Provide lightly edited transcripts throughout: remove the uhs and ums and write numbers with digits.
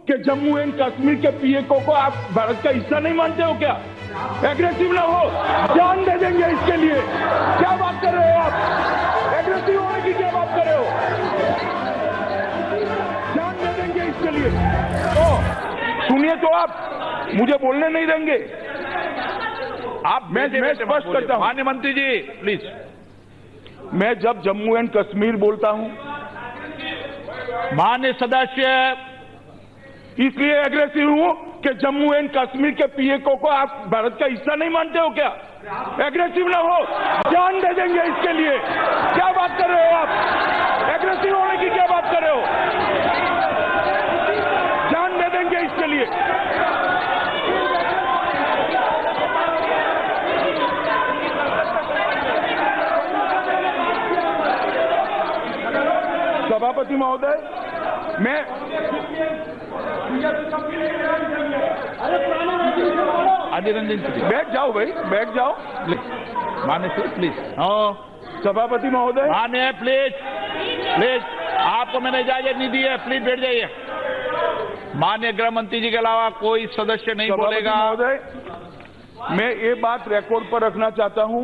कि जम्मू एंड कश्मीर के पीएको को आप भारत का हिस्सा नहीं मानते हो क्या? एग्रेसिव ना हो, जान दे देंगे इसके लिए। क्या बात कर रहे हो आप? एग्रेसिव होने की क्या बात कर रहे हो? जान दे देंगे इसके लिए। तो सुनिए, तो आप मुझे बोलने नहीं देंगे। आप मैं स्पष्ट करता हूं, माननीय मंत्री जी प्लीज। मैं जब जम्मू एंड कश्मीर बोलता हूं माननीय सदस्य, इसलिए एग्रेसिव हूं कि जम्मू एंड कश्मीर के पीएको को आप भारत का हिस्सा नहीं मानते हो क्या? एग्रेसिव ना हो, जान दे देंगे इसके लिए। क्या बात कर रहे हो आप? एग्रेसिव होने की क्या बात कर रहे हो? जान दे देंगे इसके लिए। सभापति महोदय, मैं अधीर रंजन जी बैठ जाओ भाई, बैठ जाओ। माननीय सर प्लीज। सभापति महोदय, माननीय प्लीज प्लीज, आपको मैंने इजाजत नहीं दी है, प्लीज बैठ जाइए। माननीय गृह मंत्री जी के अलावा कोई सदस्य नहीं बोलेगा। महोदय, मैं ये बात रिकॉर्ड पर रखना चाहता हूं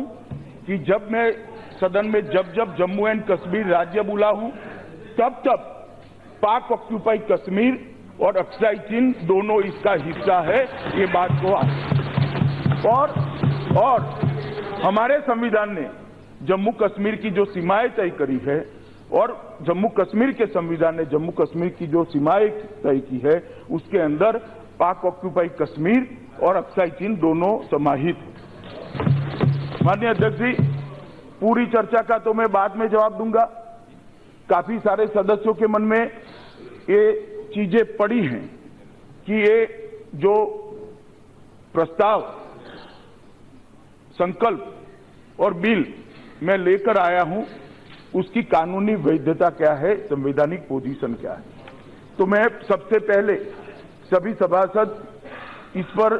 कि जब मैं सदन में जब जम्मू एंड कश्मीर राज्य बोला हूं, तब पाक ऑक्यूपाई कश्मीर और अक्साई चीन दोनों इसका हिस्सा है, ये बात को। और हमारे संविधान ने जम्मू कश्मीर की जो सीमाएं तय करी है और जम्मू कश्मीर के संविधान ने जम्मू कश्मीर की जो सीमाएं तय की है, उसके अंदर पाक ऑक्यूपाई कश्मीर और अक्साई चीन दोनों समाहित है। माननीय अध्यक्ष जी, पूरी चर्चा का तो मैं बाद में जवाब दूंगा। काफी सारे सदस्यों के मन में ये चीजें पड़ी हैं कि ये जो प्रस्ताव, संकल्प और बिल मैं लेकर आया हूं, उसकी कानूनी वैधता क्या है, संवैधानिक पोजीशन क्या है। तो मैं सबसे पहले सभी सभासद इस पर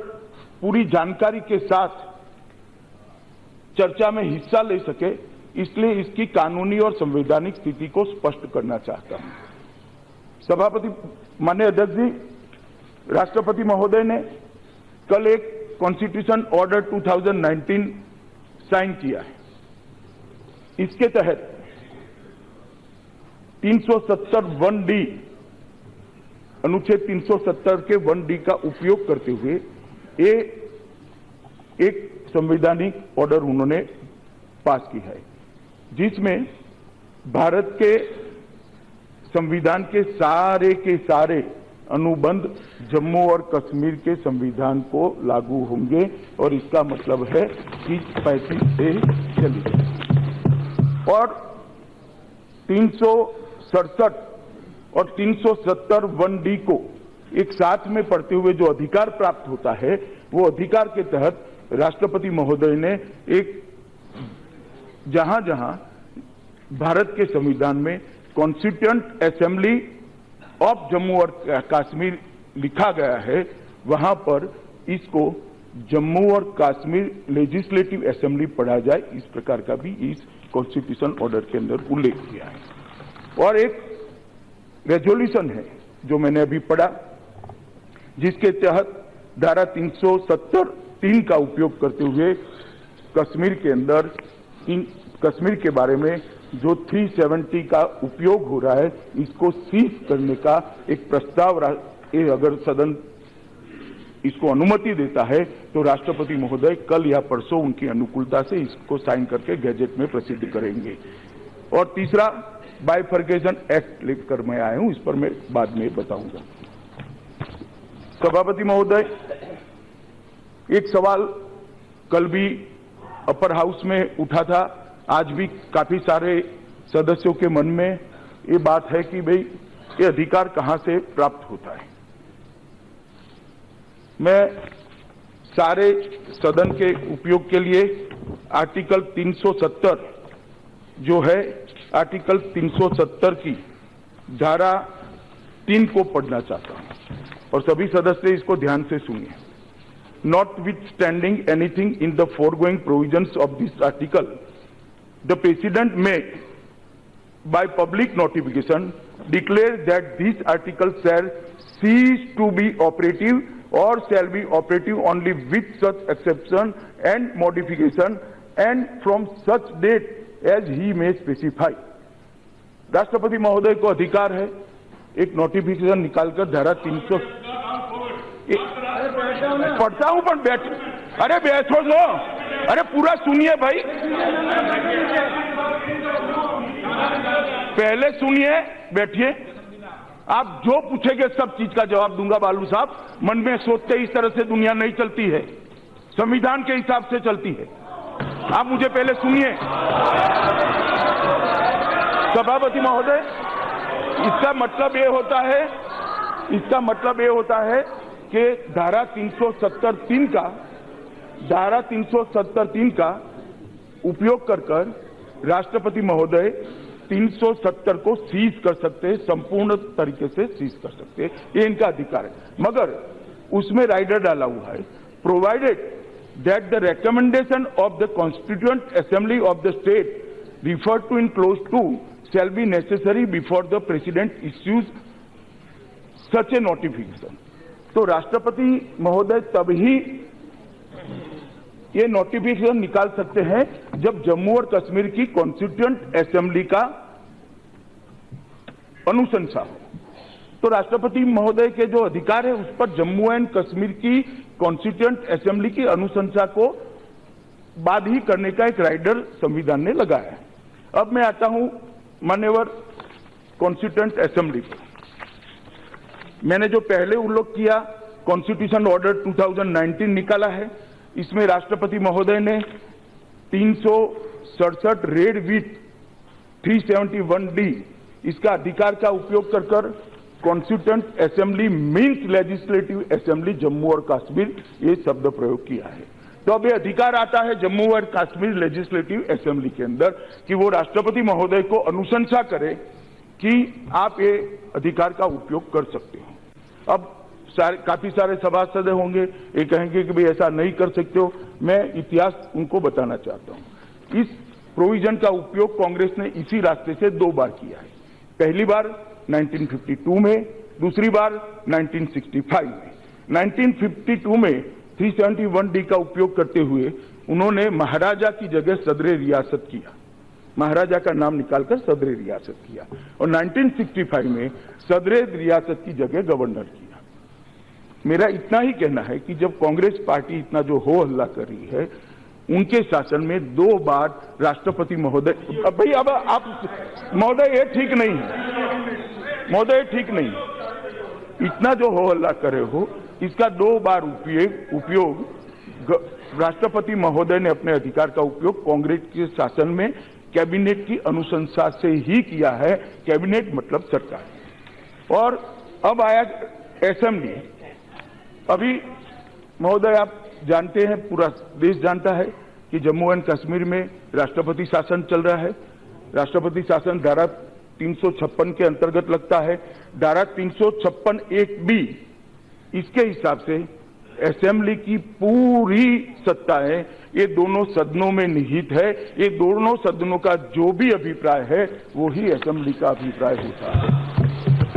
पूरी जानकारी के साथ चर्चा में हिस्सा ले सके, इसलिए इसकी कानूनी और संवैधानिक स्थिति को स्पष्ट करना चाहता हूं। सभापति माननीय अध्यक्ष जी, राष्ट्रपति महोदय ने कल एक कॉन्स्टिट्यूशन ऑर्डर 2019 साइन किया है। इसके तहत 370 1D, अनुच्छेद 370 के 1D का उपयोग करते हुए ये एक संवैधानिक ऑर्डर उन्होंने पास की है, जिसमें भारत के संविधान के सारे अनुबंध जम्मू और कश्मीर के संविधान को लागू होंगे और इसका मतलब है कि 35 से चली और 367 और 370 1D को एक साथ में पढ़ते हुए जो अधिकार प्राप्त होता है, वो अधिकार के तहत राष्ट्रपति महोदय ने एक जहां जहां भारत के संविधान में कॉन्स्टिट्यूएंट असेंबली ऑफ जम्मू और कश्मीर लिखा गया है, वहां पर इसको जम्मू और कश्मीर लेजिस्लेटिव असेंबली पढ़ा जाए, इस प्रकार का भी इस कॉन्स्टिट्यूशन ऑर्डर के अंदर उल्लेख किया है। और एक रेजोल्यूशन है जो मैंने अभी पढ़ा, जिसके तहत धारा 370(3) का उपयोग करते हुए कश्मीर के अंदर कश्मीर के बारे में जो 370 का उपयोग हो रहा है, इसको सीज करने का एक प्रस्ताव, अगर सदन इसको अनुमति देता है तो राष्ट्रपति महोदय कल या परसों उनकी अनुकूलता से इसको साइन करके गैजेट में प्रसिद्ध करेंगे। और तीसरा, बाइफर्केशन एक्ट लेकर मैं आया हूं, इस पर मैं बाद में बताऊंगा। सभापति महोदय, एक सवाल कल भी अपर हाउस में उठा था, आज भी काफी सारे सदस्यों के मन में ये बात है कि भाई ये अधिकार कहां से प्राप्त होता है। मैं सारे सदन के उपयोग के लिए आर्टिकल 370 जो है, आर्टिकल 370 की धारा 3 को पढ़ना चाहता हूं और सभी सदस्य इसको ध्यान से सुनिए। Notwithstanding anything in the foregoing provisions of this article, the President may, by public notification, declare that this article shall cease to be operative or shall be operative only with such exception and modification and from such date as he may specify. राष्ट्रपति महोदय को अधिकार है एक notification निकालकर धारा 300 पढ़ता हूं पर बैठ, अरे बैठो जो, अरे पूरा सुनिए भाई, पहले सुनिए, बैठिए। आप जो पूछेंगे सब चीज का जवाब दूंगा बालू साहब। मन में सोचते इस तरह से दुनिया नहीं चलती है, संविधान के हिसाब से चलती है। आप मुझे पहले सुनिए। सभापति महोदय, इसका मतलब ये होता है कि धारा 370(3) का उपयोग कर राष्ट्रपति महोदय 370 को सीज कर सकते हैं, संपूर्ण तरीके से सीज कर सकते हैं, ये इनका अधिकार है। मगर उसमें राइडर डाला हुआ है, provided that the recommendation of the constituent assembly of the state referred to in clause 2 shall be necessary before the president issues such a notification। तो राष्ट्रपति महोदय तभी ये नोटिफिकेशन निकाल सकते हैं जब जम्मू और कश्मीर की कॉन्स्टिट्यूएंट असेंबली का अनुशंसा हो। तो राष्ट्रपति महोदय के जो अधिकार है उस पर जम्मू एंड कश्मीर की कॉन्स्टिट्यूएंट असेंबली की अनुशंसा को बाद ही करने का एक राइडर संविधान ने लगाया है। अब मैं आता हूं मान्यवर कॉन्स्टिट्यूएंट असेंबली को। मैंने जो पहले उल्लेख किया कॉन्स्टिट्यूशन ऑर्डर 2019 निकाला है, इसमें राष्ट्रपति महोदय ने 367 रेड विथ 371D इसका अधिकार का उपयोग कर constituent assembly means legislative assembly Jammu और कश्मीर ये शब्द प्रयोग किया है। तो अब ये अधिकार आता है जम्मू और कश्मीर लेजिस्लेटिव असेंबली के अंदर कि वो राष्ट्रपति महोदय को अनुशंसा करे कि आप ये अधिकार का उपयोग कर सकते हो। अब काफी सारे सभासद होंगे, ये कहेंगे कि भाई ऐसा नहीं कर सकते हो। मैं इतिहास उनको बताना चाहता हूं। इस प्रोविजन का उपयोग कांग्रेस ने इसी रास्ते से 2 बार किया है। पहली बार 1952 में, दूसरी बार 1965 में। 1952 में 371D का उपयोग करते हुए उन्होंने महाराजा की जगह सदरे रियासत किया, महाराजा का नाम निकालकर सदरे रियासत किया, और 1965 में सदरे रियासत की जगह गवर्नर किया। मेरा इतना ही कहना है कि जब कांग्रेस पार्टी इतना जो हो हल्ला कर रही है, उनके शासन में 2 बार राष्ट्रपति महोदय, भाई अब आप महोदय ये ठीक नहीं है, महोदय ठीक नहीं, इतना जो हो हल्ला करे हो इसका 2 बार उपयोग राष्ट्रपति महोदय ने अपने अधिकार का उपयोग कांग्रेस के शासन में कैबिनेट की अनुशंसा से ही किया है। कैबिनेट मतलब सरकार। और अब आया असेंबली। अभी महोदय आप जानते हैं, पूरा देश जानता है कि जम्मू एंड कश्मीर में राष्ट्रपति शासन चल रहा है। राष्ट्रपति शासन धारा 356 के अंतर्गत लगता है। धारा 356(1)(b इसके हिसाब से असेंबली की पूरी सत्ताएं ये दोनों सदनों में निहित है। ये दोनों सदनों का जो भी अभिप्राय है वो ही असेंबली का अभिप्राय होता है।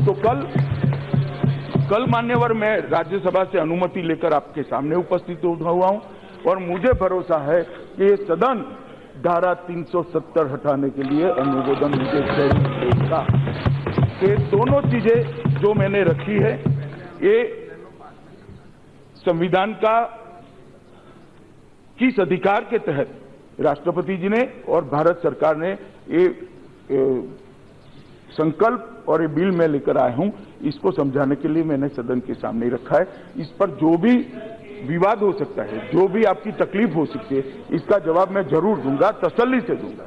तो कल मान्यवर मैं राज्यसभा से अनुमति लेकर आपके सामने उपस्थित हुआ हूं और मुझे भरोसा है कि ये सदन धारा 370 हटाने के लिए अनुमोदन मुझे जरूर देगा। ये दोनों चीजें जो मैंने रखी है ये संविधान का किस अधिकार के तहत राष्ट्रपति जी ने और भारत सरकार ने ये संकल्प और ये बिल मैं लेकर आया हूं, इसको समझाने के लिए मैंने सदन के सामने रखा है। इस पर जो भी विवाद हो सकता है, जो भी आपकी तकलीफ हो सकती है, इसका जवाब मैं जरूर दूंगा, तसल्ली से दूंगा।